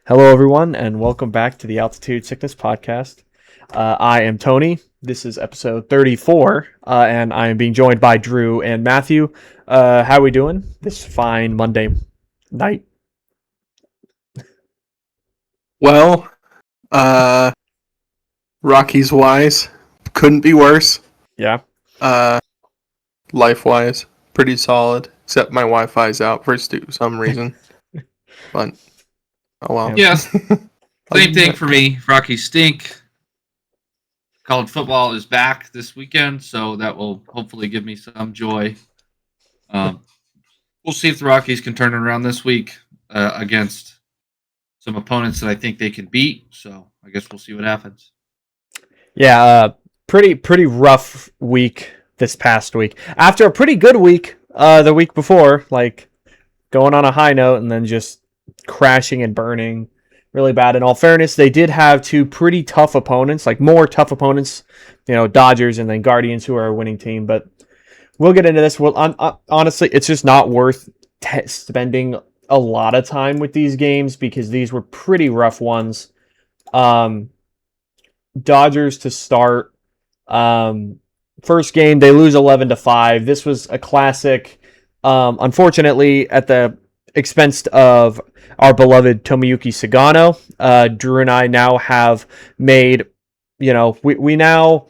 Hello, everyone, and welcome back to the Altitude Sickness Podcast. I am Tony. This is episode 34, and I am being joined by Drew and Matthew. How are we doing this fine Monday night? Well, uh, Rockies wise, couldn't be worse. Yeah. Uh, Life wise, pretty solid. Except my Wi-Fi's out for some reason. But oh well. Yes, same thing for me. Rockies stink. College football is back this weekend, so that will hopefully give me some joy. We'll see if the Rockies can turn it around this week against some opponents that I think they can beat. So I guess we'll see what happens. Yeah, pretty rough week this past week. After a pretty good week the week before, like going on a high note and then just crashing and burning really bad. In all fairness, they did have two pretty tough opponents, like more tough opponents, Dodgers and then Guardians, who are a winning team. But we'll get into this. Well, honestly, it's just not worth spending a lot of time with these games because these were pretty rough ones. Dodgers to start. First game, they lose 11-5. This was a classic. Unfortunately, at the expense of our beloved Tomoyuki Sagano. Drew and I now have made, we now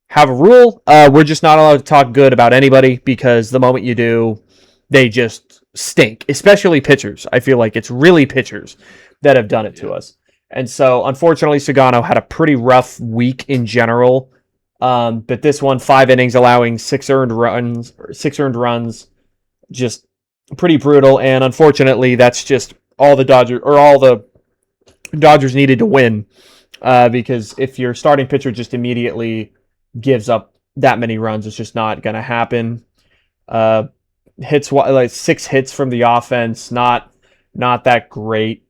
have a rule. We're just not allowed to talk good about anybody because the moment you do, they just stink, especially pitchers. I feel like it's really pitchers that have done it to us. And so, unfortunately, Sagano had a pretty rough week in general. But this one, 5 innings, allowing 6 earned runs, just pretty brutal. And unfortunately, that's just all the Dodgers needed to win. Because if your starting pitcher just immediately gives up that many runs, it's just not going to happen. Hits, like 6 hits from the offense, not that great.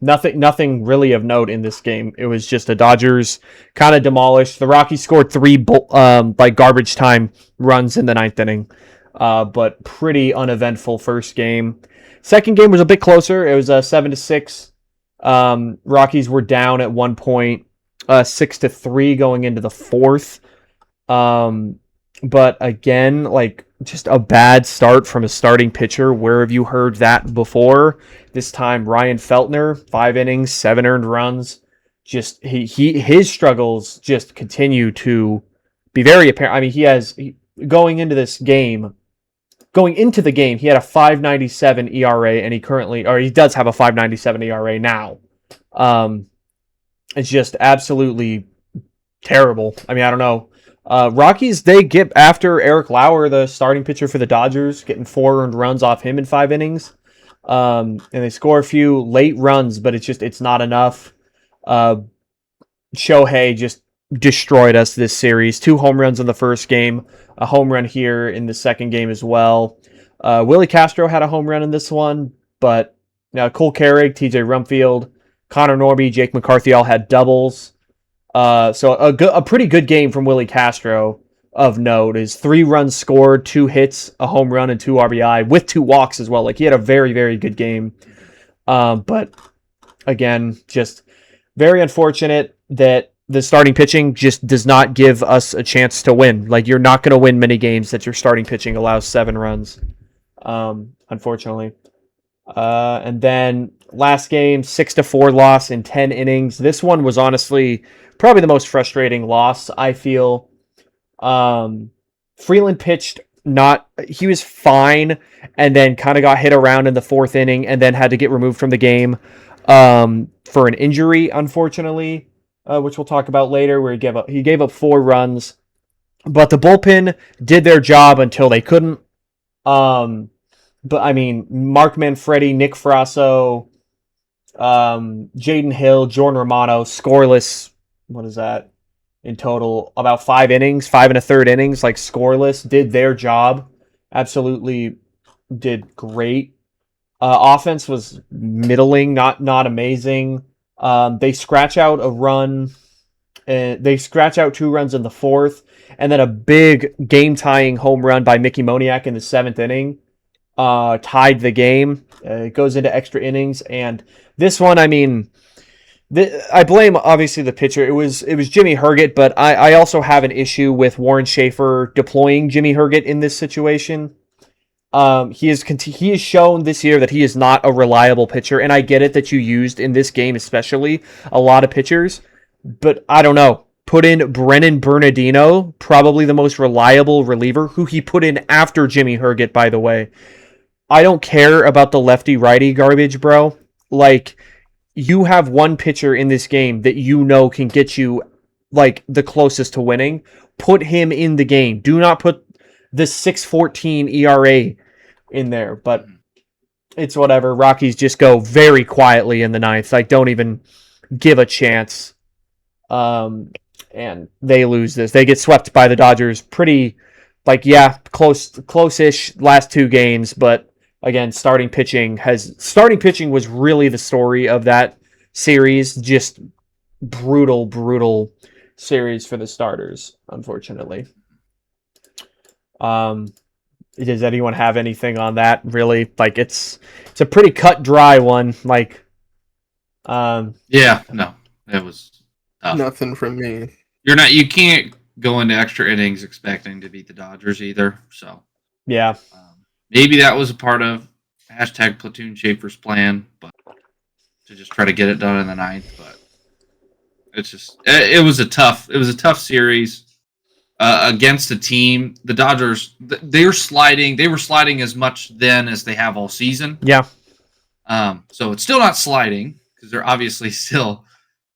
Nothing really of note in this game. It was just the Dodgers kind of demolished. The Rockies scored 3 garbage time runs in the 9th inning, but pretty uneventful first game. Second game was a bit closer. It was 7-6. Rockies were down at one point, 6-3 going into the 4th. But again, like just a bad start from a starting pitcher. Where have you heard that before? This time, Ryan Feltner, 5 innings, 7 earned runs. Just his struggles just continue to be very apparent. I mean, going into the game, he had a 5.97 ERA, and he does have a 5.97 ERA now. It's just absolutely terrible. I mean, I don't know. Rockies, they get after Eric Lauer, the starting pitcher for the Dodgers, getting 4 earned runs off him in 5 innings. And they score a few late runs, but it's not enough. Shohei just destroyed us this series. 2 home runs in the first game, a home run here in the second game as well. Willie Castro had a home run in this one, but Cole Carrig, TJ Rumfield, Connor Norby, Jake McCarthy all had doubles. So a pretty good game from Willie Castro of note is 3 runs scored, 2 hits, a home run, and 2 RBI with 2 walks as well. Like he had a very, very good game. But again, just very unfortunate that the starting pitching just does not give us a chance to win. Like you're not going to win many games that your starting pitching allows 7 runs. Unfortunately. And then last game, 6-4 loss in 10 innings. This one was honestly probably the most frustrating loss, I feel. Freeland pitched he was fine and then kind of got hit around in the 4th inning and then had to get removed from the game for an injury, unfortunately, which we'll talk about later, where he gave up 4 runs. But the bullpen did their job until they couldn't. But I mean, Mark Manfredi, Nick Frasso, Jaden Hill, Jordan Romano, scoreless. What is that in total? About 5 innings, 5 1/3 innings, like scoreless. Did their job. Absolutely did great. Offense was middling, not amazing. They scratch out a run. They scratch out 2 runs in the 4th, and then a big game-tying home run by Mickey Moniak in the 7th inning. tied the game. It goes into extra innings, and this one, I mean, I blame obviously the pitcher. It was Jimmy Herget, but I also have an issue with Warren Schaefer deploying Jimmy Herget in this situation. He has shown this year that he is not a reliable pitcher, and I get it that you used in this game especially a lot of pitchers, but I don't know. Put in Brennan Bernardino, probably the most reliable reliever, who he put in after Jimmy Herget, by the way. I don't care about the lefty righty garbage, bro. Like, you have one pitcher in this game that you know can get you like the closest to winning. Put him in the game. Do not put the 6.14 ERA in there, but it's whatever. Rockies just go very quietly in the ninth. Like, don't even give a chance. And they lose this. They get swept by the Dodgers pretty, like, yeah, close-ish last two games, but again, starting pitching was really the story of that series. Just brutal series for the starters, unfortunately. Does anyone have anything on that? Really, like, it's a pretty cut dry one. Like, Yeah, no, it was tough. Nothing from me. You can't go into extra innings expecting to beat the Dodgers either. So yeah, maybe that was a part of hashtag Platoon Schaefer's plan, but to just try to get it done in the ninth. But it was a tough series against a team. The Dodgers, they were sliding as much then as they have all season. yeah. So it's still not sliding because they're obviously still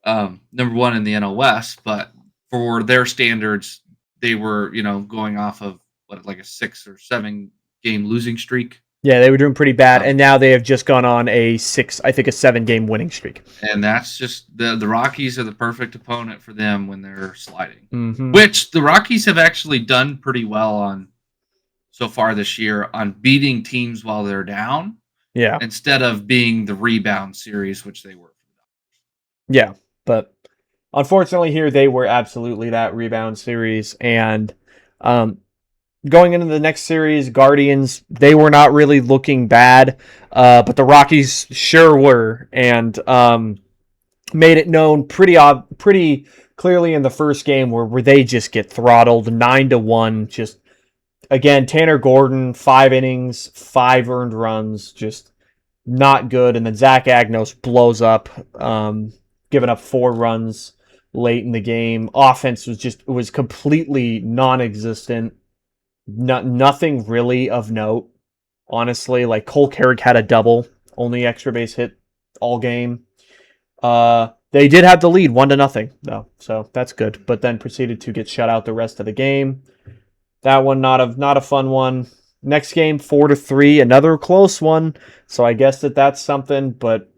number one in the NL West, but for their standards, they were, going off of like a 6 or 7 game losing streak. Yeah, they were doing pretty bad, and now they have just gone on a 7 game winning streak. And that's just the Rockies are the perfect opponent for them when they're sliding, mm-hmm. which the Rockies have actually done pretty well on so far this year on beating teams while they're down. Yeah, instead of being the rebound series, which they were. Yeah, but unfortunately here they were absolutely that rebound series, and going into the next series, Guardians, they were not really looking bad, but the Rockies sure were, and made it known pretty clearly in the first game where they just get throttled 9-1. Just again, Tanner Gordon, 5 innings, 5 earned runs, just not good, and then Zach Agnos blows up, giving up 4 runs late in the game. Offense was completely non-existent. Nothing really of note, honestly. Like, Cole Carrick had a double, only extra base hit all game. They did have the lead 1-0 though, so that's good. But then proceeded to get shut out the rest of the game. That one not a fun one. Next game 4-3, another close one. So I guess that's something, but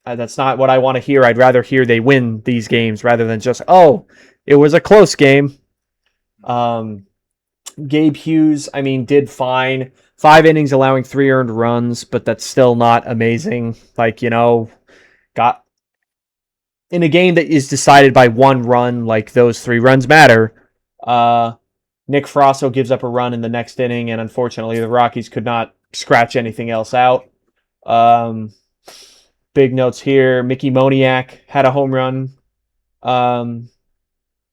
that's not what I want to hear. I'd rather hear they win these games rather than just, oh, it was a close game. Gabe Hughes, I mean, did fine. 5 innings allowing 3 earned runs, but that's still not amazing. Like, got in a game that is decided by 1 run, like, those 3 runs matter. Nick Frasso gives up a run in the next inning, and unfortunately the Rockies could not scratch anything else out. Big notes here. Mickey Moniak had a home run. Had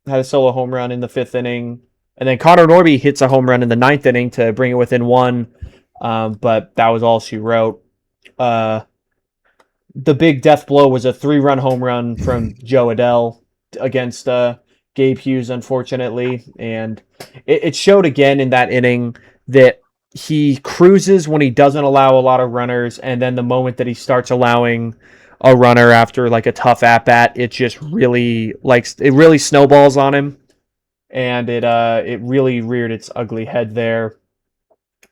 a solo home run in the 5th inning. And then Connor Norby hits a home run in the 9th inning to bring it within 1. But that was all she wrote. The big death blow was a 3-run home run from Joe Adell against Gabe Hughes, unfortunately. And it showed again in that inning that he cruises when he doesn't allow a lot of runners, and then the moment that he starts allowing a runner after like a tough at-bat, it just really snowballs on him. And it really reared its ugly head there.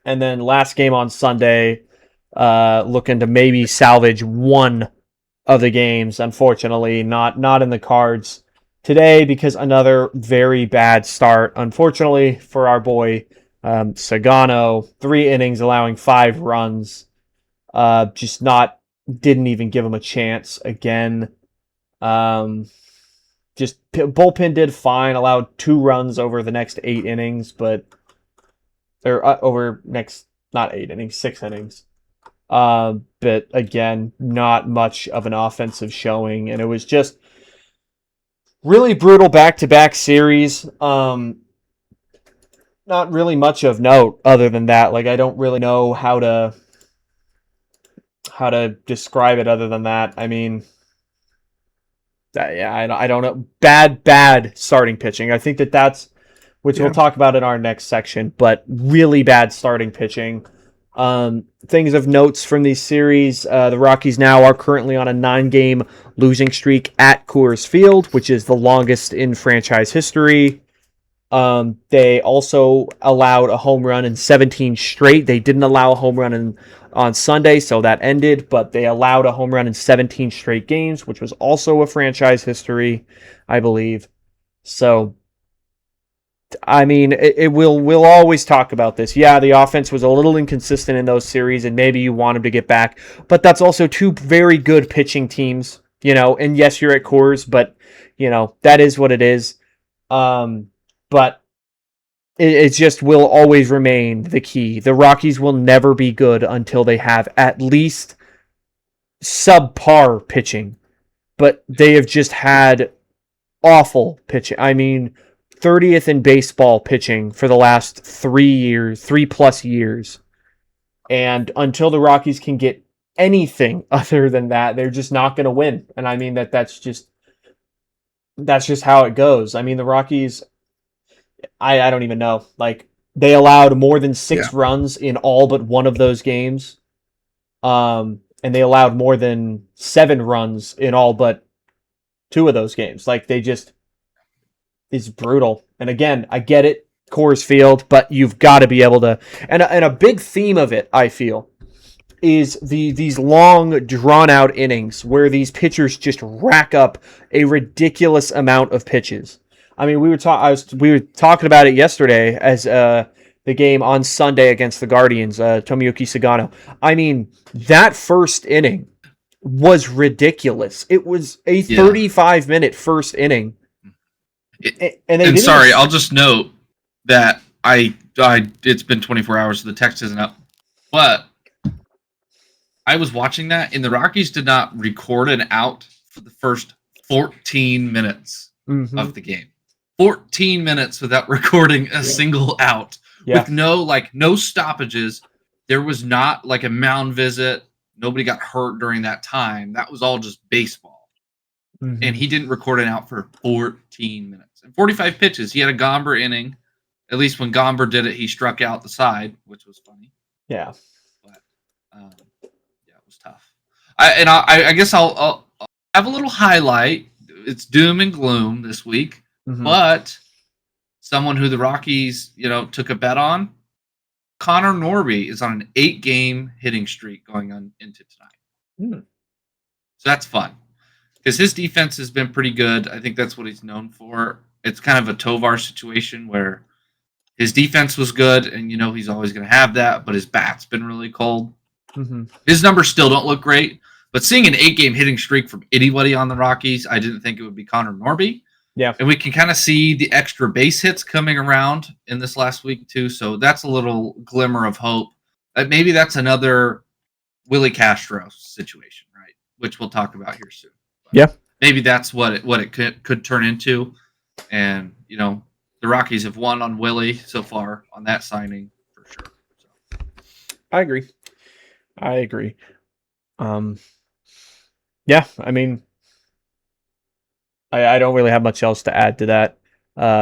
And then last game on Sunday, looking to maybe salvage one of the games. Unfortunately, not in the cards today because another very bad start. Unfortunately for our boy Sagano, 3 innings allowing 5 runs. Didn't even give him a chance again. Just bullpen did fine, allowed 2 runs over the next 8 innings, but over next not 8 innings, 6 innings. But again, not much of an offensive showing, and it was just really brutal back-to-back series. Not really much of note other than that. Like, I don't really know how to describe it other than that. I mean, yeah, I don't know. Bad starting pitching. I think that's which we'll talk about in our next section, but really bad starting pitching. Things of notes from these series, the Rockies now are currently on a 9-game losing streak at Coors Field, which is the longest in franchise history. They also allowed a home run in 17 straight. They didn't allow a home run on Sunday, so that ended, but they allowed a home run in 17 straight games, which was also a franchise history, I believe. So, I mean, we'll always talk about this. Yeah, the offense was a little inconsistent in those series, and maybe you want them to get back, but that's also two very good pitching teams, and yes, you're at Coors, but, that is what it is. But it just will always remain the key. The Rockies will never be good until they have at least subpar pitching. But they have just had awful pitching. I mean, 30th in baseball pitching for the last 3+ years. And until the Rockies can get anything other than that, they're just not going to win. And I mean that's just how it goes. I mean, the Rockies, I don't even know. Like, they allowed more than 6 runs in all but one of those games. And they allowed more than 7 runs in all but 2 of those games. Like, they just is brutal. And again, I get it, Coors Field, but you've got to be able to. And a big theme of it, I feel, is these long, drawn-out innings where these pitchers just rack up a ridiculous amount of pitches. I mean, we were talking about it yesterday as the game on Sunday against the Guardians, Tomoyuki Sagano. I mean, that first inning was ridiculous. It was a 35-minute first inning. And sorry, I'll just note that it's been 24 hours, so the text isn't up. But I was watching that, and the Rockies did not record an out for the first 14 minutes of the game. 14 minutes without recording a single out, with no stoppages. There was not like a mound visit. Nobody got hurt during that time. That was all just baseball. And he didn't record an out for 14 minutes and 45 pitches. He had a Gomber inning. At least when Gomber did it, he struck out the side, which was funny. Yeah. But it was tough. I guess I'll have a little highlight. It's doom and gloom this week. But someone who the Rockies, took a bet on, Connor Norby is on an 8-game hitting streak going on into tonight. So that's fun because his defense has been pretty good. I think that's what he's known for. It's kind of a Tovar situation where his defense was good, and he's always going to have that, but his bat's been really cold. His numbers still don't look great, but seeing an 8-game hitting streak from anybody on the Rockies, I didn't think it would be Connor Norby. Yeah. And we can kind of see the extra base hits coming around in this last week, too. So that's a little glimmer of hope. Maybe that's another Willie Castro situation, right? Which we'll talk about here soon. But maybe that's what it could turn into. And, the Rockies have won on Willie so far on that signing for sure. So. I agree. Yeah, I mean, I don't really have much else to add to that.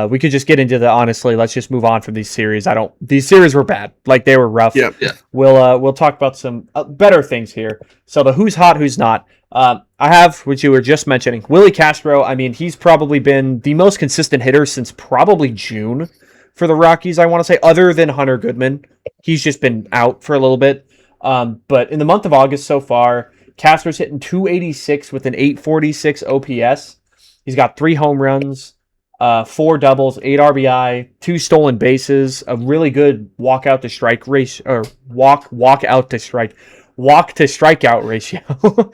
We could just get into honestly, let's just move on from these series. These series were bad. Like, they were rough. Yeah. We'll talk about some better things here. So the who's hot, who's not. I have, which you were just mentioning, Willie Castro. I mean, he's probably been the most consistent hitter since probably June for the Rockies, I want to say, other than Hunter Goodman. He's just been out for a little bit. But in the month of August so far, Castro's hitting .286 with an .846 OPS. He's got 3 home runs, 4 doubles, 8 RBI, 2 stolen bases, a really good walk to strikeout ratio.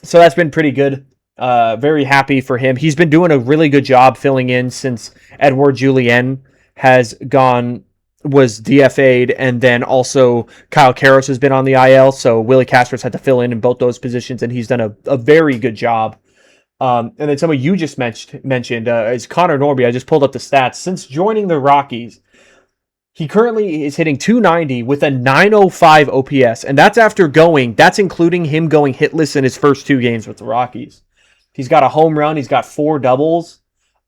So that's been pretty good. Very happy for him. He's been doing a really good job filling in since Edouard Julien has gone was DFA'd, and then also Kyle Karras has been on the IL, so Willie Castro's had to fill in both those positions, and he's done a very good job. And then someone you just mentioned is Connor Norby. I just pulled up the stats. Since joining the Rockies, he currently is hitting 290 with a 905 OPS, and that's including him going hitless in his first 2 games with the Rockies. He's got a home run, he's got 4 doubles,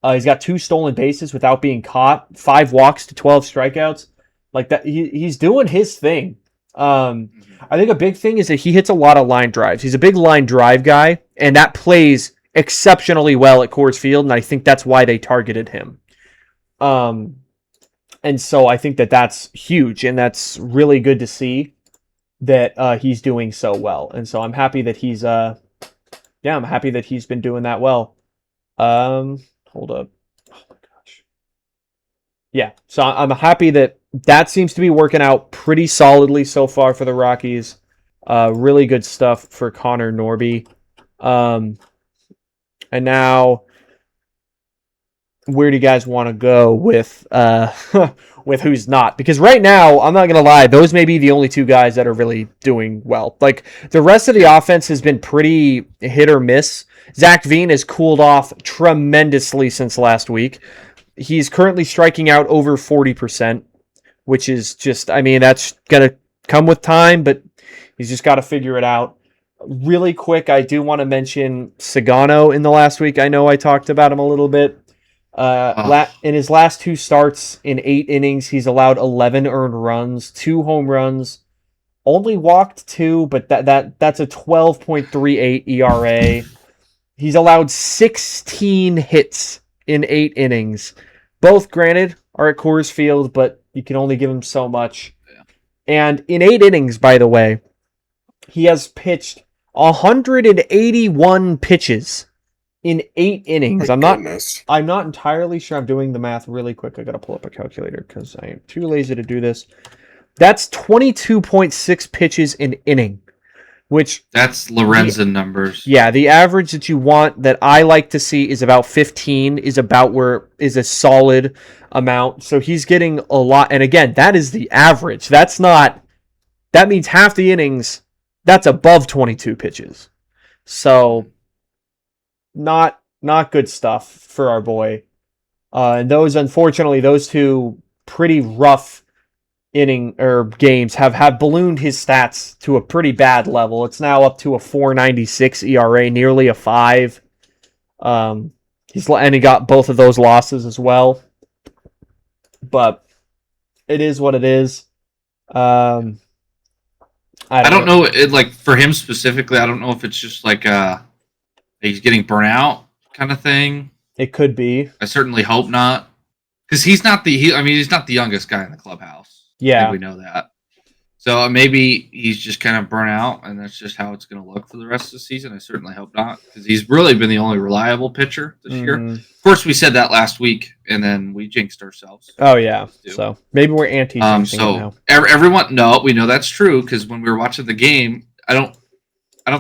he's got 2 stolen bases without being caught, 5 walks to 12 strikeouts. Like that, he's doing his thing. I think a big thing is that he hits a lot of line drives. He's a big line drive guy, and that plays exceptionally well at Coors Field, and I think that's why they targeted him. And so I think that that's huge, and that's really good to see that he's doing so well. And so I'm happy that I'm happy that he's been doing that well. Hold up. Oh my gosh. Yeah, so I'm happy that seems to be working out pretty solidly so far for the Rockies. Really good stuff for Connor Norby. And now, where do you guys want to go with with who's not? Because right now, I'm not gonna lie, those may be the only 2 guys that are really doing well. Like the rest of the offense has been pretty hit or miss. Zach Veen has cooled off tremendously since last week. He's currently striking out over 40%, which is just, I mean, that's gonna come with time, but he's just got to figure it out. Really quick, I do want to mention Sagano in the last week. I know I talked about him a little bit. In his last 2 starts in 8 innings, he's allowed 11 earned runs, 2 home runs, only walked 2, but that's a 12.38 ERA. He's allowed 16 hits in 8 innings. Both, granted, are at Coors Field, but you can only give him so much. Yeah. And in 8 innings, by the way, he has pitched 181 pitches in 8 innings. I'm not entirely sure. I'm doing the math really quick. I got to pull up a calculator because I am too lazy to do this. That's 22.6 pitches an inning, which that's Lorenzen numbers. Yeah, the average that you want, that I like to see, is about 15. Is a solid amount. So he's getting a lot. And again, that is the average. That means half the innings. That's above 22 pitches. So not good stuff for our boy. And unfortunately, those 2 pretty rough games have ballooned his stats to a pretty bad level. It's now up to a 4.96 ERA, nearly a 5. And he got both of those losses as well. But it is what it is. I don't know. Like for him specifically, I don't know if it's just like he's getting burnt out kind of thing. It could be. I certainly hope not, because he's not the youngest guy in the clubhouse. Yeah, we know that. So maybe he's just kind of burnt out, and that's just how it's going to look for the rest of the season. I certainly hope not, because he's really been the only reliable pitcher this year. Of course, we said that last week, and then we jinxed ourselves. Oh yeah, so maybe we're anti-jinxing it now. Everyone, no, we know that's true, because when we were watching the game, I don't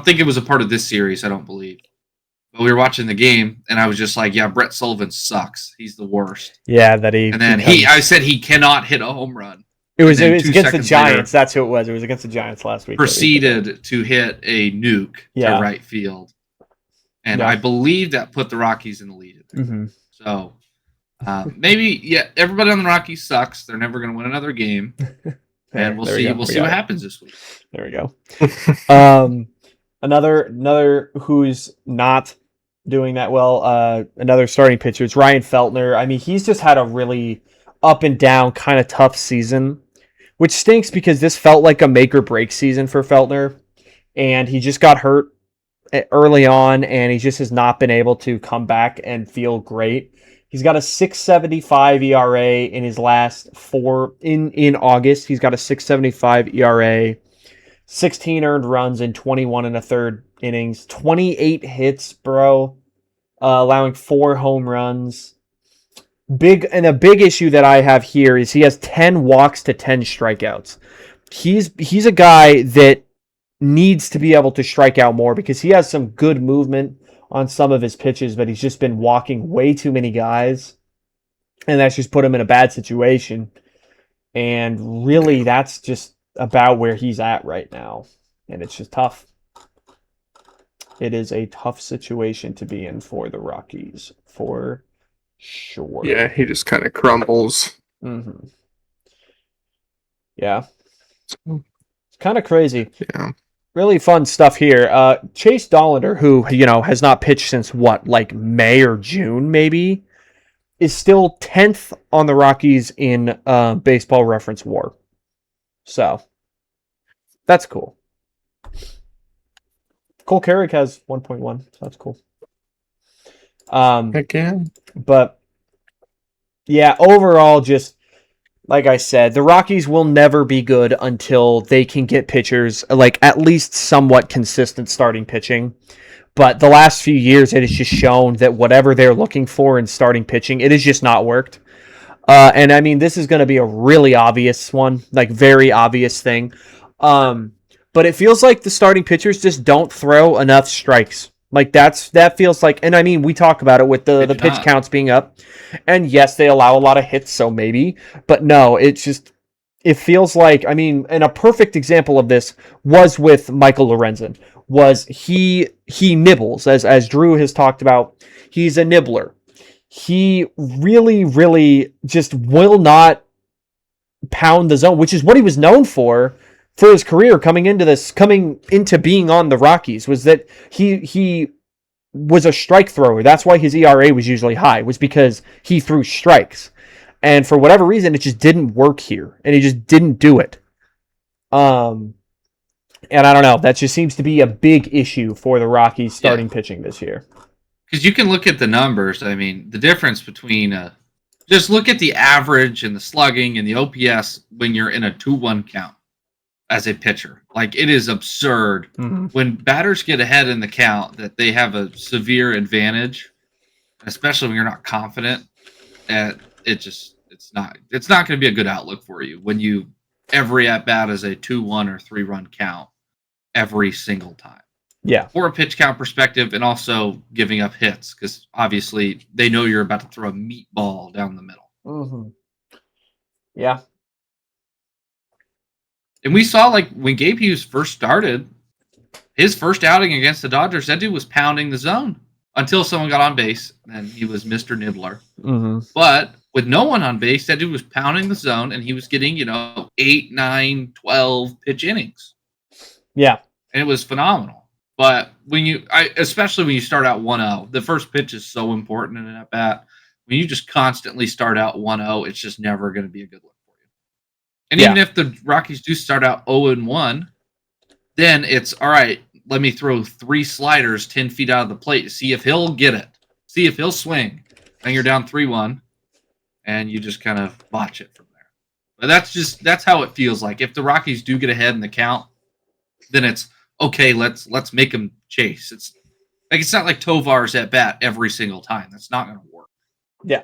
think it was a part of this series. I don't believe. But we were watching the game, and I was just like, "Yeah, Brett Sullivan sucks. He's the worst." Yeah, I said he cannot hit a home run. It was against the Giants. That's who it was. It was against the Giants last week. Proceeded to hit a nuke to right field. And I believe that put the Rockies in the lead. Mm-hmm. So maybe, everybody on the Rockies sucks. They're never going to win another game. And we'll see. We'll see what happens this week. There we go. Another who's not doing that well, another starting pitcher, is Ryan Feltner. I mean, he's just had a really up and down kind of tough season, which stinks because this felt like a make or break season for Feltner, and he just got hurt early on, and he just has not been able to come back and feel great. He's got a 6.75 ERA in his last 4 in August. He's got a 6.75 ERA, 16 earned runs in 21 and a third innings, 28 hits, bro, allowing 4 home runs. A big issue that I have here is he has 10 walks to 10 strikeouts. He's a guy that needs to be able to strike out more because he has some good movement on some of his pitches, but he's just been walking way too many guys, and that's just put him in a bad situation. And really, that's just about where he's at right now. And it's just tough. It is a tough situation to be in for the Rockies, for sure. Yeah, he just kind of crumbles. Mm-hmm. Yeah. It's kind of crazy. Yeah. Really fun stuff here. Chase Dollander, who, has not pitched since like May or June, maybe, is still 10th on the Rockies in baseball reference WAR. So, that's cool. Cole Carrick has 1.1, so that's cool. Again. But, yeah, overall, just like I said, the Rockies will never be good until they can get pitchers, like at least somewhat consistent starting pitching. But the last few years, it has just shown that whatever they're looking for in starting pitching, it has just not worked. And I mean, this is going to be a really obvious one, like very obvious thing. But it feels like the starting pitchers just don't throw enough strikes. Like that feels like, and I mean, we talk about it with the pitch counts being up, and yes, they allow a lot of hits, so maybe, but no, it feels like, I mean, and a perfect example of this was with Michael Lorenzen. Was he nibbles, as Drew has talked about. He's a nibbler. He really, really just will not pound the zone, which is what he was known for his career coming into being on the Rockies, was that he was a strike thrower. That's why his ERA was usually high, was because he threw strikes. And for whatever reason, it just didn't work here, and he just didn't do it. And I don't know. That just seems to be a big issue for the Rockies starting pitching this year. Because you can look at the numbers. I mean, the difference between just look at the average and the slugging and the OPS when you're in a 2-1 count as a pitcher. Like, it is absurd when batters get ahead in the count that they have a severe advantage, especially when you're not confident. It's not going to be a good outlook for you when you every at bat is a 2-1 or 3-run count every single time. Yeah. For a pitch count perspective, and also giving up hits, because obviously they know you're about to throw a meatball down the middle. Mm-hmm. Yeah. And we saw, like, when Gabe Hughes first started, his first outing against the Dodgers, that dude was pounding the zone until someone got on base, and he was Mr. Nibbler. Mm-hmm. But with no one on base, that dude was pounding the zone, and he was getting, 8, 9, 12 pitch innings. Yeah. And it was phenomenal. But especially when you start out 1-0, the first pitch is so important in an at bat. When you just constantly start out 1-0, it's just never going to be a good look for you. And even if the Rockies do start out 0-1, then it's all right. Let me throw 3 sliders 10 feet out of the plate. See if he'll get it. See if he'll swing. And you're down 3-1, and you just kind of botch it from there. But that's how it feels like. If the Rockies do get ahead in the count, then it's okay. Let's make them chase. It's not like Tovar's at bat every single time. That's not going to work. Yeah.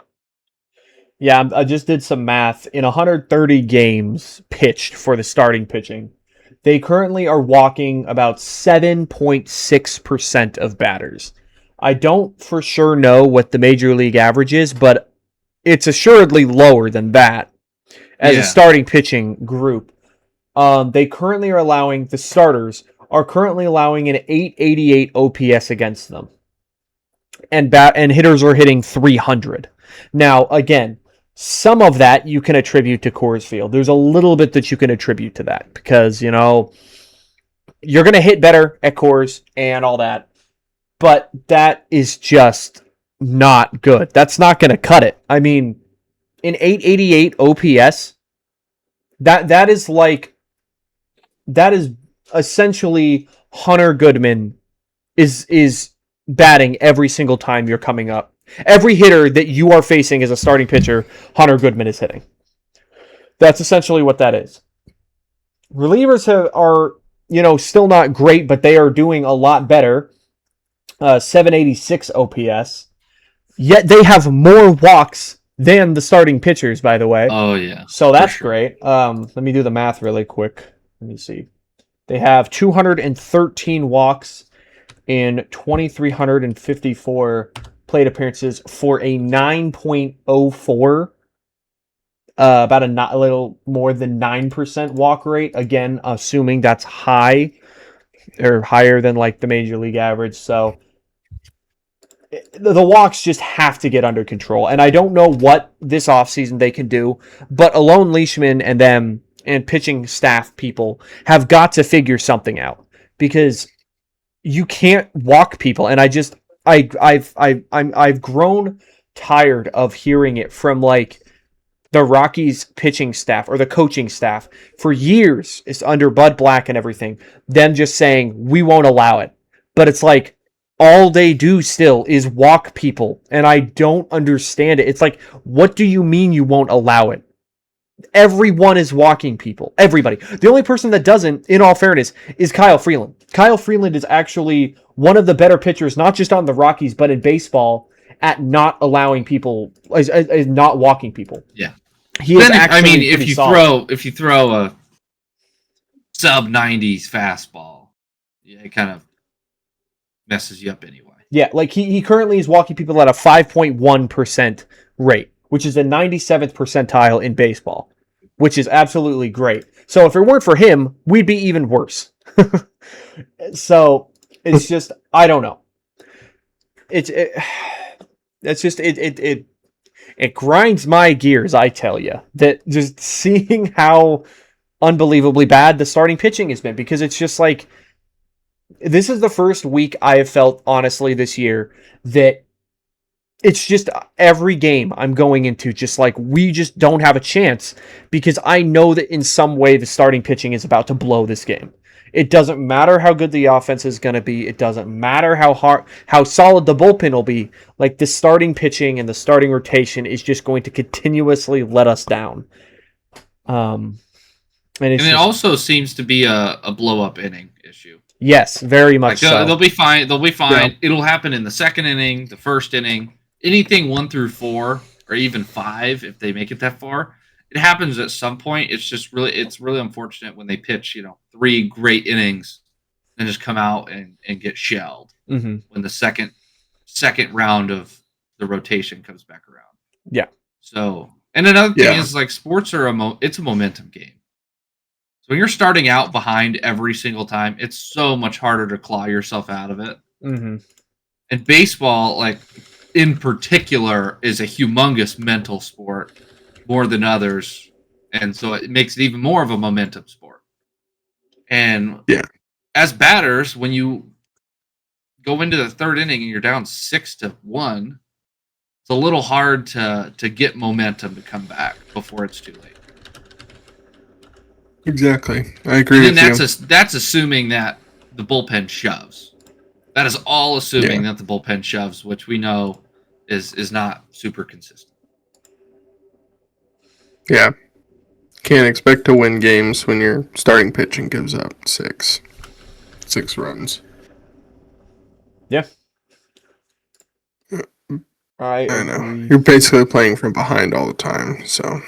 Yeah, I just did some math. In 130 games pitched for the starting pitching, they currently are walking about 7.6% of batters. I don't for sure know what the major league average is, but it's assuredly lower than that as a starting pitching group. The starters are currently allowing an 888 OPS against them. And hitters are hitting 300. Now, again, some of that you can attribute to Coors Field. There's a little bit that you can attribute to that because, you're going to hit better at Coors and all that. But that is just not good. That's not going to cut it. I mean, in 888 OPS, that is essentially Hunter Goodman is batting every single time you're coming up. Every hitter that you are facing as a starting pitcher, Hunter Goodman is hitting. That's essentially what that is. Relievers are still not great, but they are doing a lot better. 786 OPS. Yet they have more walks than the starting pitchers, by the way. Oh, yeah. So that's great. Let me do the math really quick. Let me see. They have 213 walks in 2,354 plate appearances for a 9.04 about a little more than 9% walk rate. Again, assuming that's high or higher than like the major league average. So the walks just have to get under control. And I don't know what this offseason they can do, but Alon Leishman and them and pitching staff people have got to figure something out because you can't walk people. And I've grown tired of hearing it from like the Rockies pitching staff or the coaching staff for years. It's under Bud Black and everything. Them just saying we won't allow it, but it's like all they do still is walk people, and I don't understand it. It's like, what do you mean you won't allow it? Everyone is walking people. Everybody. The only person that doesn't, in all fairness, is Kyle Freeland. Kyle Freeland is actually one of the better pitchers, not just on the Rockies, but in baseball, at not allowing people, is not walking people. Yeah. He is actually I mean, if you throw a sub 90s fastball, yeah, it kind of messes you up anyway. Yeah, like he currently is walking people at a 5.1% rate, which is the 97th percentile in baseball, which is absolutely great. So if it weren't for him, we'd be even worse. So it's just, I don't know. It grinds my gears, I tell you, that just seeing how unbelievably bad the starting pitching has been, because it's just like, this is the first week I have felt, honestly, this year, that it's just every game I'm going into, just like, we just don't have a chance, because I know that in some way the starting pitching is about to blow this game. It doesn't matter how good the offense is going to be. It doesn't matter how solid the bullpen will be. Like, the starting pitching and the starting rotation is just going to continuously let us down. And it also seems to be a blow-up inning issue. Yes, very much so. They'll be fine. They'll be fine. Yeah. It'll happen in the second inning, the first inning, anything 1 through 4, or even 5 if they make it that far. It happens at some point. It's really unfortunate when they pitch, 3 great innings and just come out and get shelled when the second round of the rotation comes back around. Yeah. So, and another thing is, like, sports are it's a momentum game. So when you're starting out behind every single time, it's so much harder to claw yourself out of it. Mm-hmm. And baseball, like, in particular, is a humongous mental sport more than others. And so it makes it even more of a momentum sport. And as batters, when you go into the third inning and you're down 6-1, it's a little hard to get momentum to come back before it's too late. Exactly. I agree with you. That's assuming that the bullpen shoves. That is all assuming that the bullpen shoves, which we know is not super consistent. Yeah. Can't expect to win games when your starting pitching gives up 6 runs. Yeah. I know. You're basically playing from behind all the time, so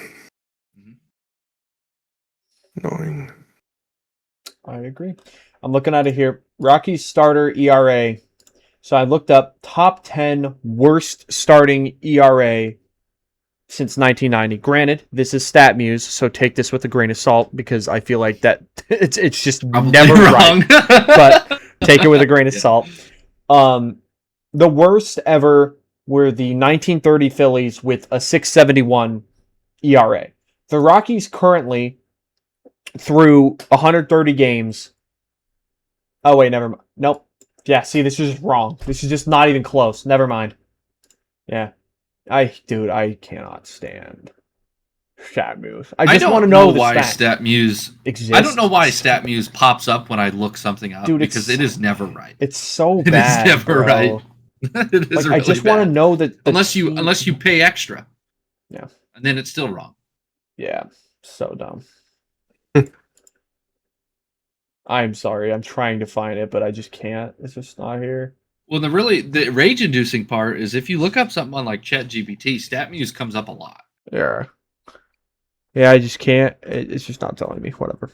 annoying. I agree. I'm looking at it here. Rockies starter ERA. So I looked up top 10 worst starting ERA since 1990. Granted, this is StatMuse, so take this with a grain of salt, because I feel like that it's just probably never wrong. right. But take it with a grain of salt. The worst ever were the 1930 Phillies with a 6.71 ERA. The Rockies currently, through 130 games. Oh, wait, never mind. Nope. Yeah, see, this is just wrong. This is just not even close. Never mind. Yeah. I cannot stand StatMuse. I just want to know why stat StatMuse exists. I don't know why StatMuse pops up when I look something up, because it is never right. It's so bad. It is never right. It is really I just want to know that unless you pay extra. Yeah. And then it's still wrong. Yeah. So dumb. I'm sorry. I'm trying to find it, but I just can't. It's just not here. Well, the rage-inducing part is if you look up something on like ChatGPT, StatMuse comes up a lot. Yeah. Yeah, I just can't. It's just not telling me. Whatever.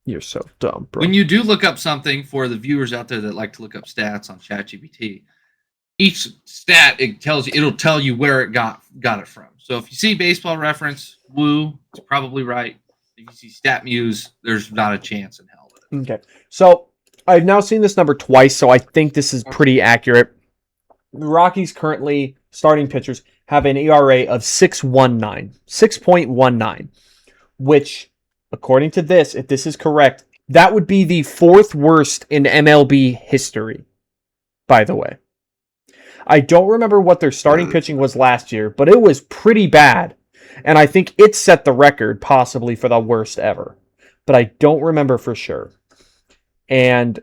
You're so dumb, bro. When you do look up something, for the viewers out there that like to look up stats on ChatGPT, each stat it'll tell you where it got it from. So if you see Baseball Reference, woo, it's probably right. If you see Stat Muse, there's not a chance in hell that it's Okay. So I've now seen this number twice, so I think this is pretty accurate. The Rockies currently starting pitchers have an ERA of 6.19, which, according to this, if this is correct, that would be the fourth worst in MLB history, by the way. I don't remember what their starting pitching was last year, but it was pretty bad. And I think it set the record possibly for the worst ever. But I don't remember for sure. And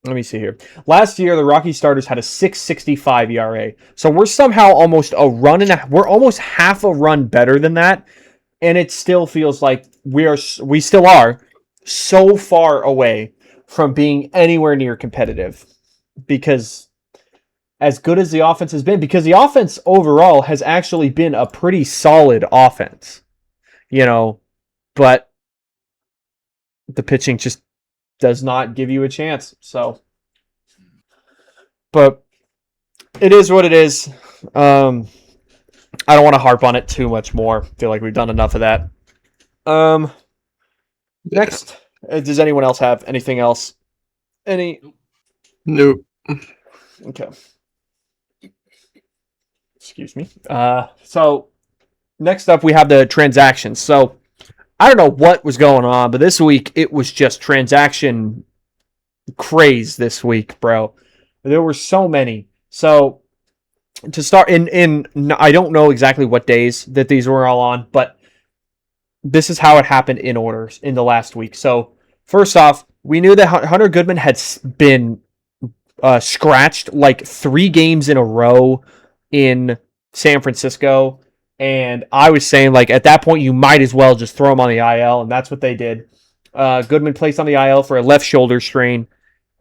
let me see here. Last year, the Rocky starters had a 6.65 ERA. So we're somehow almost we're almost half a run better than that. And it still feels like we still are so far away from being anywhere near competitive. Because as good as the offense has been, because the offense overall has actually been a pretty solid offense, but the pitching just does not give you a chance. So, but it is what it is. I don't want to harp on it too much more. I feel like we've done enough of that. Next, does anyone else have anything else? Nope. Okay. Excuse me. So next up we have the transactions. So I don't know what was going on, but this week it was just transaction craze this week, bro. There were so many. So to start in I don't know exactly what days that these were all on, but this is how it happened in orders in the last week. So first off, we knew that Hunter Goodman had been scratched like 3 games in a row in San Francisco, and I was saying, like, at that point you might as well just throw him on the IL, and that's what they did. Goodman placed on the IL for a left shoulder strain.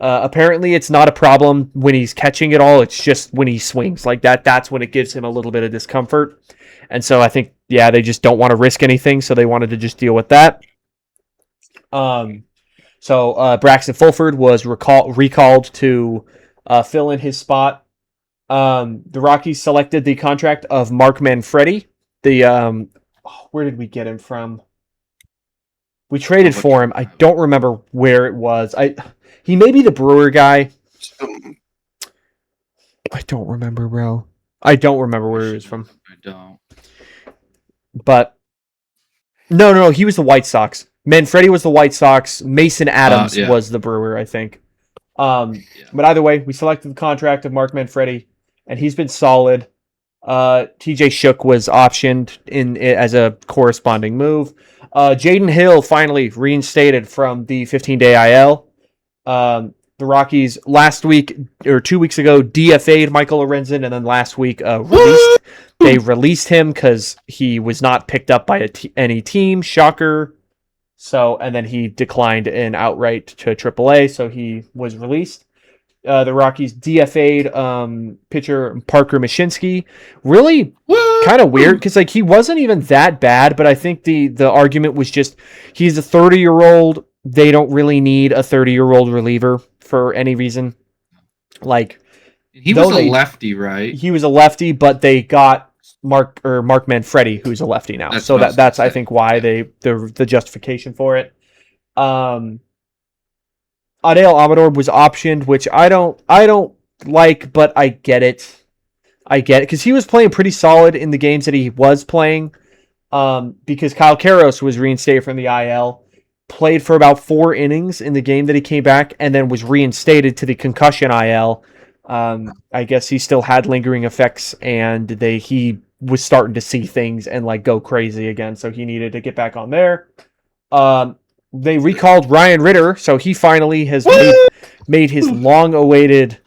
Apparently it's not a problem when he's catching it all, it's just when he swings like that's when it gives him a little bit of discomfort. And so I think, they just don't want to risk anything, so they wanted to just deal with that. So Braxton Fulford was recalled to fill in his spot. The Rockies selected the contract of Mark Manfredi. Where did we get him from? We traded for him. I don't remember where it was. He may be the Brewer guy. I don't remember, bro. I don't remember where he was from. I don't. But no, he was the White Sox. Manfredi was the White Sox. Mason Adams was the Brewer, I think. But either way, we selected the contract of Mark Manfredi, and he's been solid. TJ Shook was optioned as a corresponding move. Jaden Hill finally reinstated from the 15-day IL. The Rockies last week or 2 weeks ago DFA'd Michael Lorenzen, and then last week they released him because he was not picked up by any team. Shocker. So, and then he declined an outright to AAA, so he was released. The Rockies DFA'd pitcher Parker Mashinsky. Really kind of weird because he wasn't even that bad, but I think the argument was just he's a 30-year-old. They don't really need a 30-year-old reliever for any reason. He was a lefty, right? He was a lefty, but they got Mark Manfredi, who's a lefty now. That's I think why the justification for it. Adele Amador was optioned, which I don't like, but I get it because he was playing pretty solid in the games that he was playing. Because Kyle Karros was reinstated from the IL, played for about 4 innings in the game that he came back, and then was reinstated to the concussion IL. I guess he still had lingering effects, and he was starting to see things and go crazy again, so he needed to get back on there. They recalled Ryan Ritter, so he finally has made his long-awaited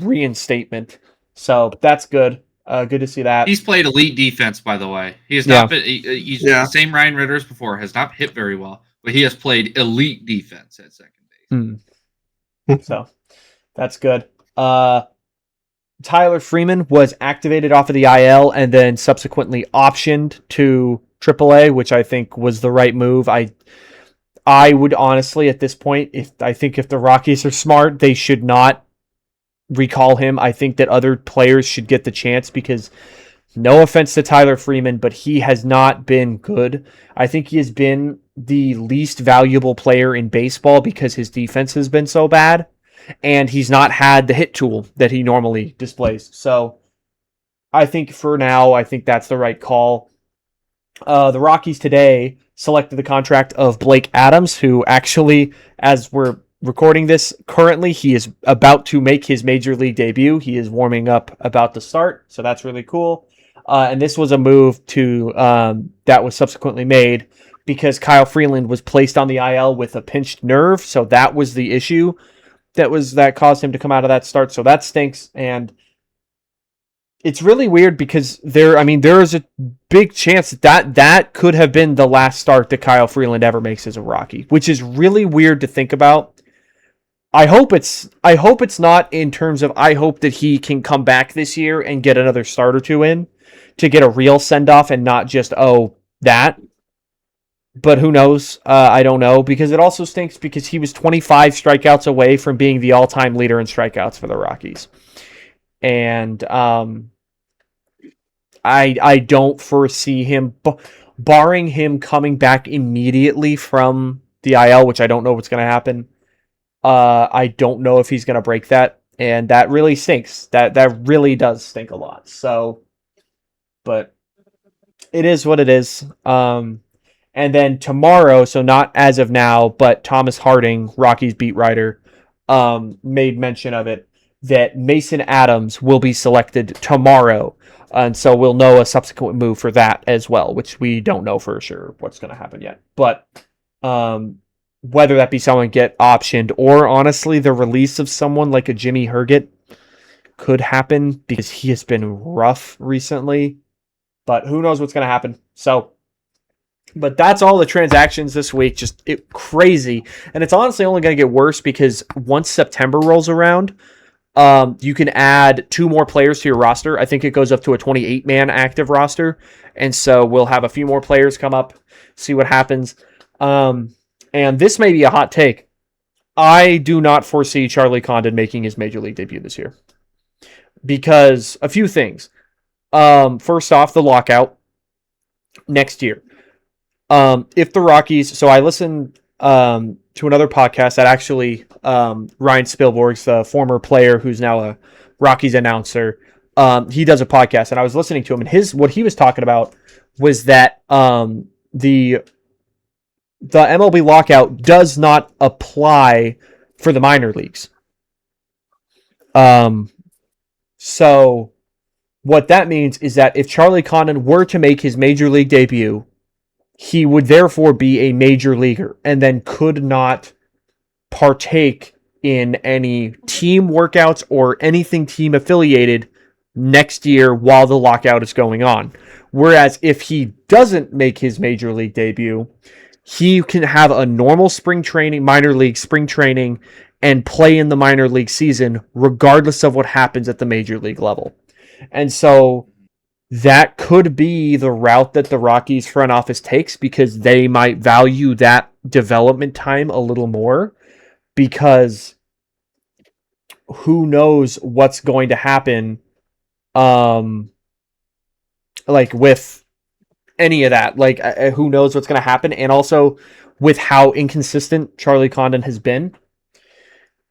reinstatement. So that's good. Good to see that. He's played elite defense, by the way. He has not been. He's the same Ryan Ritter as before. Has not hit very well, but he has played elite defense at second base. So that's good. Tyler Freeman was activated off of the IL and then subsequently optioned to AAA, which I think was the right move. I I would honestly, at this point, if the Rockies are smart, they should not recall him. I think that other players should get the chance because no offense to Tyler Freeman, but he has not been good. I think he has been the least valuable player in baseball because his defense has been so bad, and he's not had the hit tool that he normally displays. So I think for now, I think that's the right call. The Rockies today selected the contract of Blake Adams, who actually, as we're recording this currently, he is about to make his major league debut. He is warming up, about to start, so that's really cool. And this was a move to that was subsequently made because Kyle Freeland was placed on the IL with a pinched nerve, so that was the issue that caused him to come out of that start. So that stinks, and it's really weird because there is a big chance that could have been the last start that Kyle Freeland ever makes as a Rocky, which is really weird to think about. I hope it's not in terms of I hope that he can come back this year and get another start or two in to get a real send-off and not just, that. But who knows? I don't know, because it also stinks because he was 25 strikeouts away from being the all-time leader in strikeouts for the Rockies. And I don't foresee him, barring him coming back immediately from the IL, which I don't know what's going to happen. I don't know if he's going to break that, and that really stinks. That really does stink a lot. So, but it is what it is. And then tomorrow, so not as of now, but Thomas Harding, Rockies beat writer, made mention of it, that Mason Adams will be selected tomorrow. And so we'll know a subsequent move for that as well, which we don't know for sure what's going to happen yet. But whether that be someone get optioned or honestly the release of someone like a Jimmy Herget could happen because he has been rough recently. But who knows what's going to happen. So, but that's all the transactions this week. Just crazy. And it's honestly only going to get worse because once September rolls around, you can add 2 more players to your roster. I think it goes up to a 28-man active roster. And so we'll have a few more players come up, see what happens. And this may be a hot take. I do not foresee Charlie Condon making his major league debut this year. Because a few things. First off, the lockout next year. If the Rockies... So I listened to another podcast that actually Ryan Spielborg's the former player who's now a Rockies announcer. He does a podcast, and I was listening to him, and what he was talking about was that the MLB lockout does not apply for the minor leagues. So what that means is that if Charlie Condon were to make his major league debut, he would therefore be a major leaguer and then could not partake in any team workouts or anything team affiliated next year while the lockout is going on. Whereas if he doesn't make his major league debut, he can have a normal spring training, minor league spring training, and play in the minor league season regardless of what happens at the major league level. And so that could be the route that the Rockies front office takes because they might value that development time a little more because who knows what's going to happen like with any of that. Like who knows what's going to happen, and also with how inconsistent Charlie Condon has been.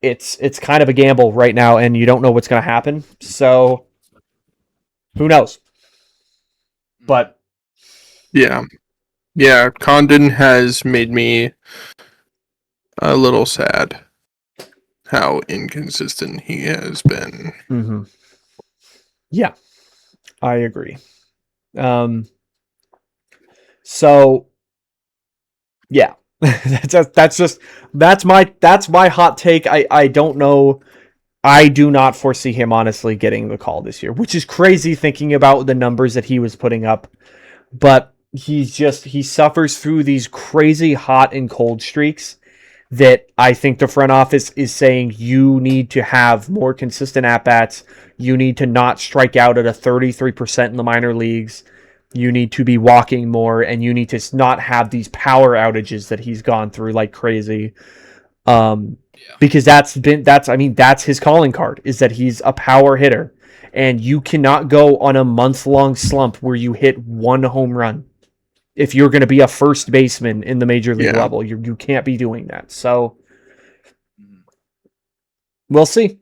It's kind of a gamble right now, and you don't know what's going to happen. So who knows? But Yeah, Condon has made me a little sad how inconsistent he has been. Mm-hmm. Yeah, I agree. So yeah, that's my hot take. I don't know. I do not foresee him honestly getting the call this year, which is crazy thinking about the numbers that he was putting up. But he suffers through these crazy hot and cold streaks that I think the front office is saying you need to have more consistent at-bats. You need to not strike out at a 33% in the minor leagues You need to be walking more, and you need to not have these power outages that he's gone through like crazy. Because that's his calling card, is that he's a power hitter, and you cannot go on a month-long slump where you hit one home run. If you're going to be a first baseman in the major league level, you can't be doing that. So we'll see.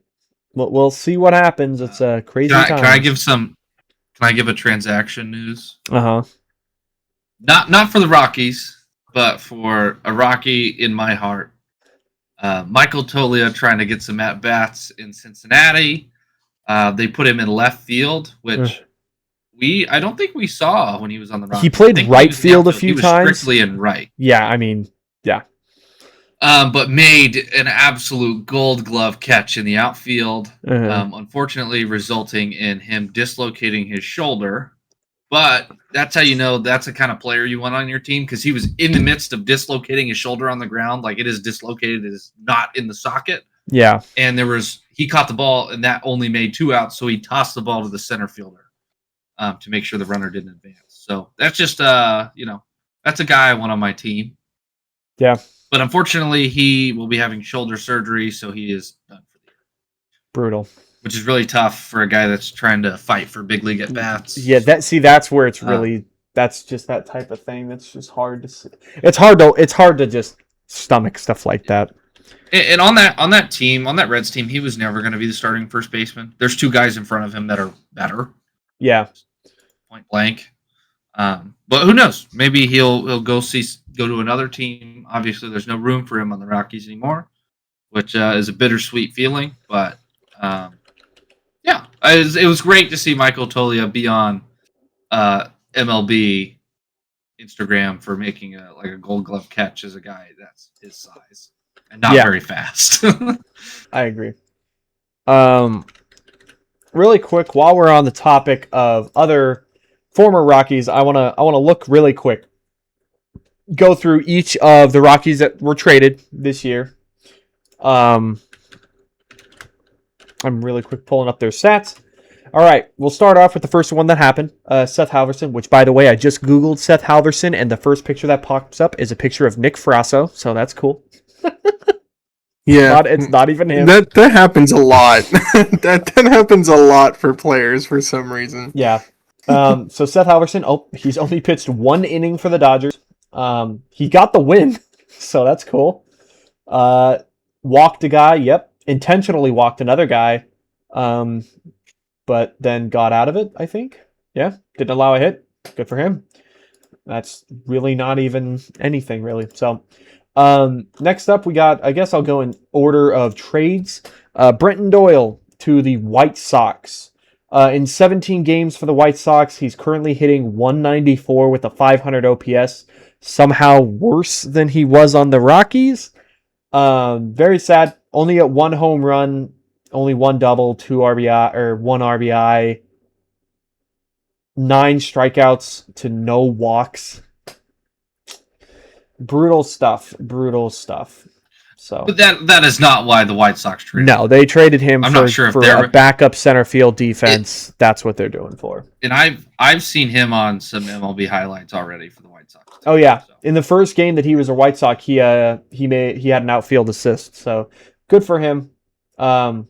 We'll see what happens. It's a crazy time. Can I give a transaction news? Uh-huh. Not for the Rockies, but for a Rocky in my heart. Michael Toglia trying to get some at-bats in Cincinnati. They put him in left field, which I don't think we saw when he was on the Rockies. He played right field a few times. Strictly in right. Yeah, I mean, yeah. But made an absolute gold glove catch in the outfield, unfortunately resulting in him dislocating his shoulder. But that's how you know that's the kind of player you want on your team, because he was in the midst of dislocating his shoulder on the ground. Like, it is dislocated, it is not in the socket. Yeah. And he caught the ball, and that only made 2 outs, so he tossed the ball to the center fielder to make sure the runner didn't advance. So that's just, that's a guy I want on my team. Yeah. But unfortunately, he will be having shoulder surgery, so he is done for the year. Brutal. Which is really tough for a guy that's trying to fight for big league at bats. Yeah, that's where it's really that's just that type of thing. That's just hard to see. It's hard to just stomach stuff like that. And on that team, on that Reds team, he was never going to be the starting first baseman. There's 2 guys in front of him that are better. Yeah. Point blank. But who knows? Maybe he'll go to another team. Obviously, there's no room for him on the Rockies anymore, which is a bittersweet feeling. But yeah, it was great to see Michael Toglia be on MLB Instagram for making a Gold Glove catch as a guy that's his size and not very fast. I agree. Really quick, while we're on the topic of other former Rockies, I wanna look really quick, go through each of the Rockies that were traded this year. I'm really quick pulling up their stats. All right, we'll start off with the first one that happened, Seth Halverson, which, by the way, I just Googled Seth Halverson, and the first picture that pops up is a picture of Nick Frasso, so that's cool. Yeah. It's not even him. That happens a lot. that happens a lot for players for some reason. Yeah. So Seth Halverson, he's only pitched 1 inning for the Dodgers. He got the win, so that's cool. Walked a guy, intentionally walked another guy, but then got out of it, I think. Yeah, didn't allow a hit. Good for him. That's really not even anything, really. So, next up, we got, I guess I'll go in order of trades. Brenton Doyle to the White Sox. In 17 games for the White Sox, he's currently hitting 194 with a 500 OPS. Somehow worse than he was on the Rockies. Very sad. Only at 1 home run, only 1 double, 1 RBI, 9 strikeouts to no walks. Brutal stuff. So, but that is not why the White Sox traded. No, they traded him for a backup center field defense. That's what they're doing for. And I've seen him on some MLB highlights already for the White Sox. Oh yeah, so. In the first game that he was a White Sox, he had an outfield assist. So good for him. And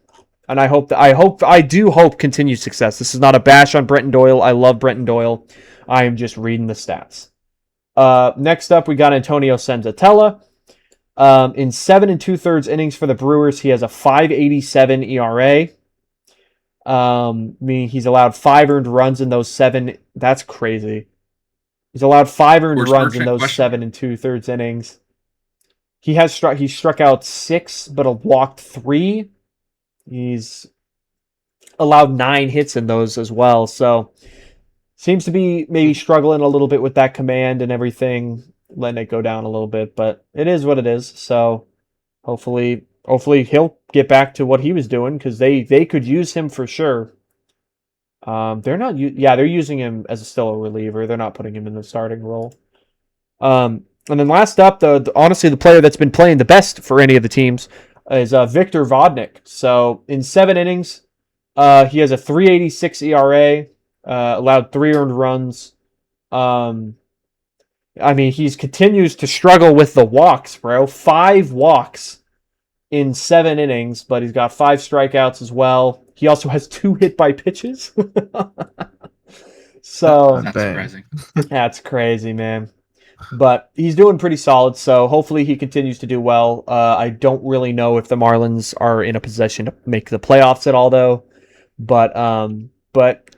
I do hope continued success. This is not a bash on Brenton Doyle. I love Brenton Doyle. I am just reading the stats. Next up, we got Antonio Senzatella. In 7 2/3 innings for the Brewers, he has a 5.87 ERA. Meaning he's allowed 5 earned runs in those 7. That's crazy. He's allowed 5 earned runs in those 7 2/3 innings. He struck out 6, but walked 3. He's allowed 9 hits in those as well. So seems to be maybe struggling a little bit with that command and everything, letting it go down a little bit, but it is what it is. So hopefully he'll get back to what he was doing, because they could use him for sure. They're using him as still a reliever. They're not putting him in the starting role. And then last up, honestly, the player that's been playing the best for any of the teams is Victor Vodnik. So in 7 innings, he has a 3.86 ERA, allowed 3 earned runs, I mean, he continues to struggle with the walks, bro. 5 walks in 7 innings, but he's got 5 strikeouts as well. He also has 2 hit by pitches. So Not Dang. surprising. that's crazy, man. But he's doing pretty solid, so hopefully he continues to do well. I don't really know if the Marlins are in a position to make the playoffs at all, though. But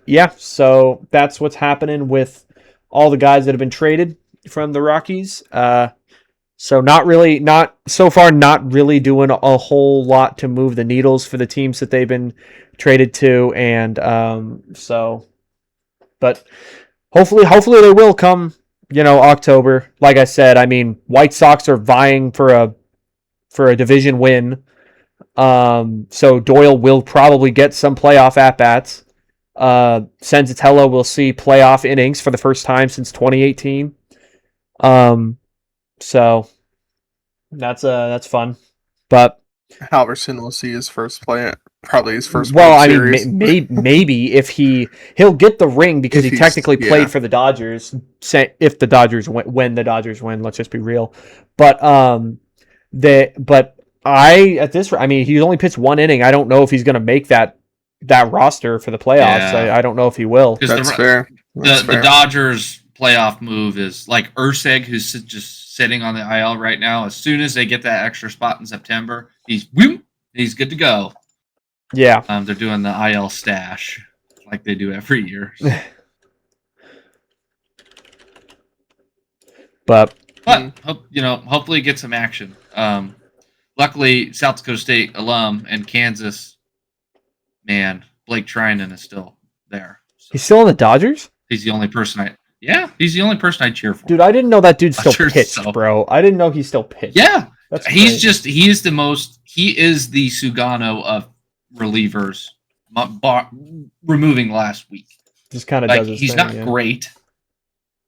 yeah, so that's what's happening with all the guys that have been traded from the Rockies. So not really doing a whole lot to move the needles for the teams that they've been traded to, and but hopefully they will come, October. Like I said, I mean, White Sox are vying for a division win. So Doyle will probably get some playoff at bats. Senzatello will see playoff innings for the first time since 2018. So that's fun. But Halverson will see his first play, probably his first. well, World I Series. mean, maybe if he'll get the ring because If he he's- technically yeah. played for the Dodgers. Say if the Dodgers win, when the Dodgers win, let's just be real. But I mean, he's only pitched 1 inning. I don't know if he's going to make that roster for the playoffs. Yeah. I don't know if he will. Because That's fair. That's the fair. Dodgers playoff move is like Urseg, who's just sitting on the IL right now. As soon as they get that extra spot in September, he's good to go. Yeah. They're doing the IL stash like they do every year. But hopefully get some action. Luckily, South Dakota State alum and Kansas, man, Blake Trinan is still there. So he's still on the Dodgers? he's the only person he's the only person I cheer for. Dude, I didn't know that dude still Sure pitched, so. bro. I didn't know he still pitched. Yeah, That's he crazy. is the Sugano of relievers, removing last week. Just kind of Like does his he's thing, not yeah. great.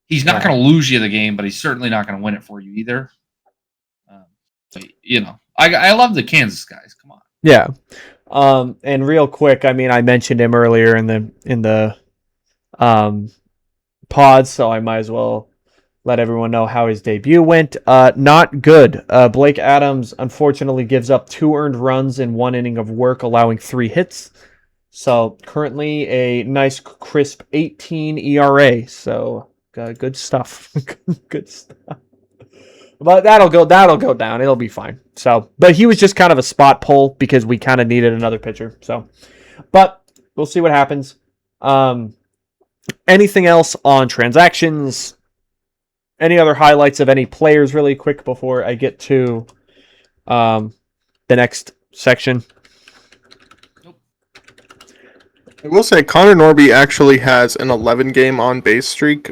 He's not Yeah. going to lose you the game, but he's certainly not going to win it for you either. I love the Kansas guys. Come on. Yeah. And real quick, I mean, I mentioned him earlier in the pod, so I might as well let everyone know how his debut went. Not good. Blake Adams unfortunately gives up 2 earned runs in 1 inning of work, allowing 3 hits. So currently a nice crisp 18 ERA. So good stuff. Good stuff. But that'll go down. It'll be fine. So, but he was just kind of a spot pull because we kind of needed another pitcher. So, but we'll see what happens. Anything else on transactions? Any other highlights of any players really quick before I get to the next section? I will say Connor Norby actually has an 11-game on-base streak.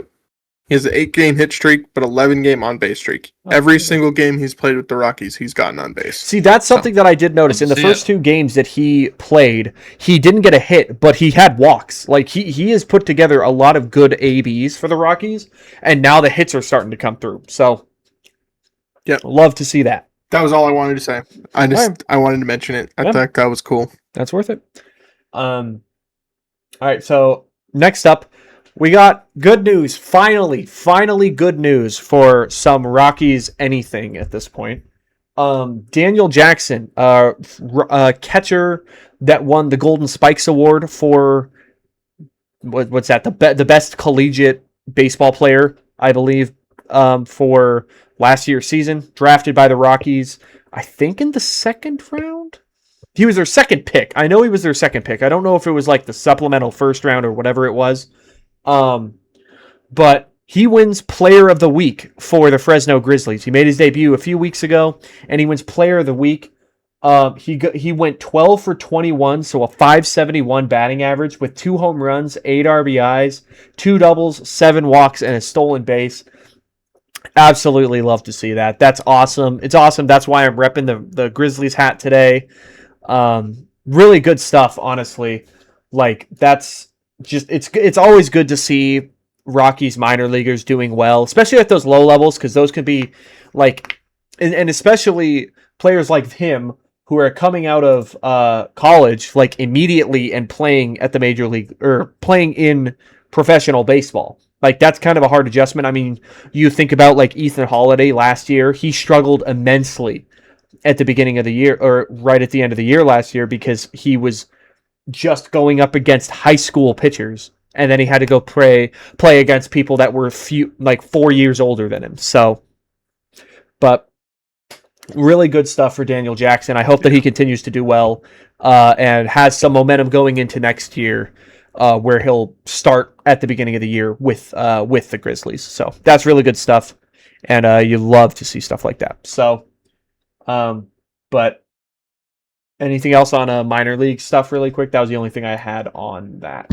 He has an 8-game hit streak, but 11-game on-base streak. Oh, Every okay. single game he's played with the Rockies, he's gotten on base. See, that's something that I did notice. In the See first 2 games that he played, he didn't get a hit, but he had walks. Like, he has put together a lot of good ABs for the Rockies, and now the hits are starting to come through. So, Yep. love to see that. That was all I wanted to say. I wanted to mention it. I Yeah. thought that was cool. That's worth it. All right, so next up, we got good news. Finally good news for some Rockies anything at this point. Daniel Jackson, catcher that won the Golden Spikes Award for what's that? The best collegiate baseball player, I believe, for last year's season. Drafted by the Rockies, I think in the 2nd round. He was their 2nd pick. I know he was their 2nd pick. I don't know if it was like the supplemental 1st round or whatever it was. But he wins Player of the Week for the Fresno Grizzlies. He made his debut a few weeks ago, and he wins Player of the Week. He went 12 for 21, so a 571 batting average with 2 home runs, 8 RBIs, 2 doubles, 7 walks, and a stolen base. Absolutely love to see that. That's awesome. It's awesome. That's why I'm repping the Grizzlies hat today. Really good stuff, honestly. Like, that's just it's always good to see Rockies minor leaguers doing well, especially at those low levels, because those can be like, and especially players like him who are coming out of college like immediately and playing at the major league or playing in professional baseball. Like, that's kind of a hard adjustment. I mean, you think about like Ethan Holiday last year, he struggled immensely at the beginning of the year or right at the end of the year last year because he was just going up against high school pitchers, and then he had to go play against people that were 4 years older than him. So, but really good stuff for Daniel Jackson. I hope that he continues to do well and has some momentum going into next year, where he'll start at the beginning of the year with the Grizzlies. So that's really good stuff, and you love to see stuff like that. So, but anything else on minor league stuff really quick? That was the only thing I had on that.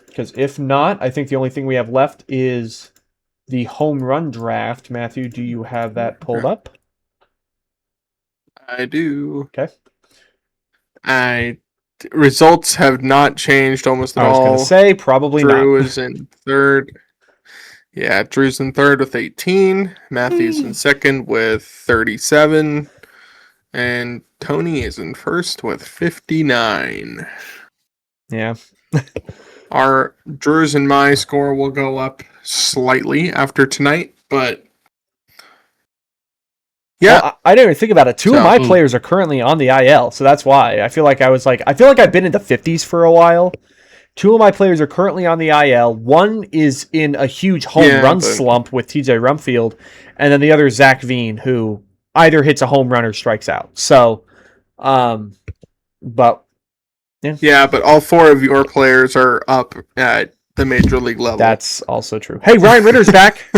Because if not, I think the only thing we have left is the home run draft. Matthew, do you have that pulled up? I do. Okay. Results have not changed almost at all. I was going to say, probably Drew not. is in third. Yeah, Drew's in third with 18. Matthew's in second with 37. And Tony is in first with 59. Yeah. Our Drew's and my score will go up slightly after tonight, but yeah. Well, I didn't even think about it. Two of my players are currently on the IL, so that's why. I feel like I've been in the 50s for a while. Two of my players are currently on the IL. One is in a huge home run slump with TJ Rumfield, and then the other is Zach Veen, who either hits a home run or strikes out. So, but yeah. Yeah, but all four of your players are up at the major league level. That's also true. Hey, Ryan Ritter's back.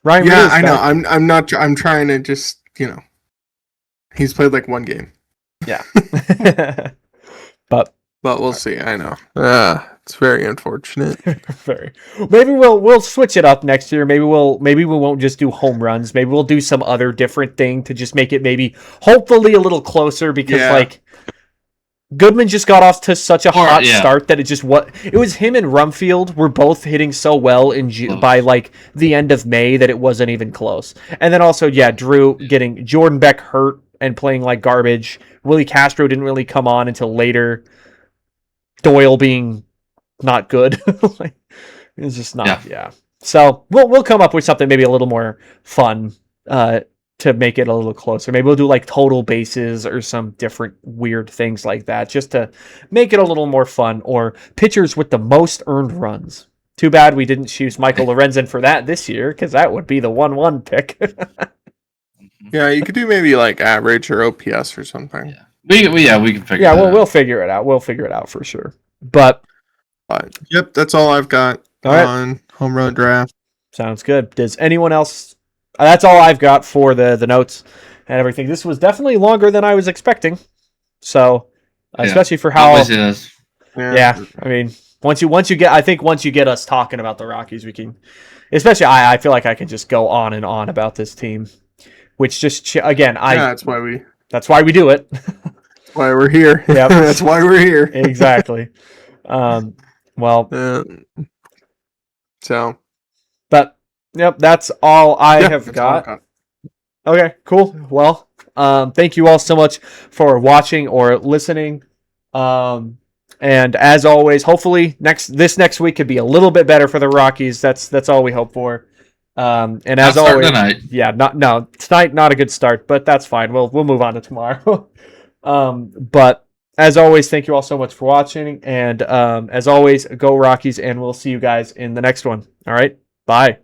Ryan Ritter's I know. back. I'm not. I'm trying to just he's played like one game. Yeah. but we'll see. I know. It's very unfortunate. Very. Maybe we'll switch it up next year. Maybe we won't just do home runs. Maybe we'll do some other different thing to just make it maybe hopefully a little closer because Goodman just got off to such a hot start that it was him and Rumfield were both hitting so well by like the end of May that it wasn't even close. And then also, Drew getting Jordan Beck hurt and playing like garbage. Willie Castro didn't really come on until later. Doyle being not good. It's just not, So we'll come up with something maybe a little more fun to make it a little closer. Maybe we'll do like total bases or some different weird things like that just to make it a little more fun, or pitchers with the most earned runs. Too bad we didn't choose Michael Lorenzen for that this year because that would be the 1-1 pick. Yeah, you could do maybe like average or OPS or something. Yeah, we can figure. Yeah, we'll figure it out. We'll figure it out for sure. But yep, that's all I've got on home run draft. Sounds good. Does anyone else? That's all I've got for the notes and everything. This was definitely longer than I was expecting. So, especially for how. Always is. Yeah, I mean, once you get us talking about the Rockies, we can. Especially, I feel like I can just go on and on about this team, which just again, that's why we do it. That's why we're here. Yeah, that's why we're here. Exactly. Well. So. But. Yep, that's all I have got. Okay, cool. Well, thank you all so much for watching or listening. And as always, hopefully this next week could be a little bit better for the Rockies. That's all we hope for. And as always, tonight. Tonight not a good start, but that's fine. We'll move on to tomorrow. But as always, thank you all so much for watching. And as always, go Rockies, and we'll see you guys in the next one. All right, bye.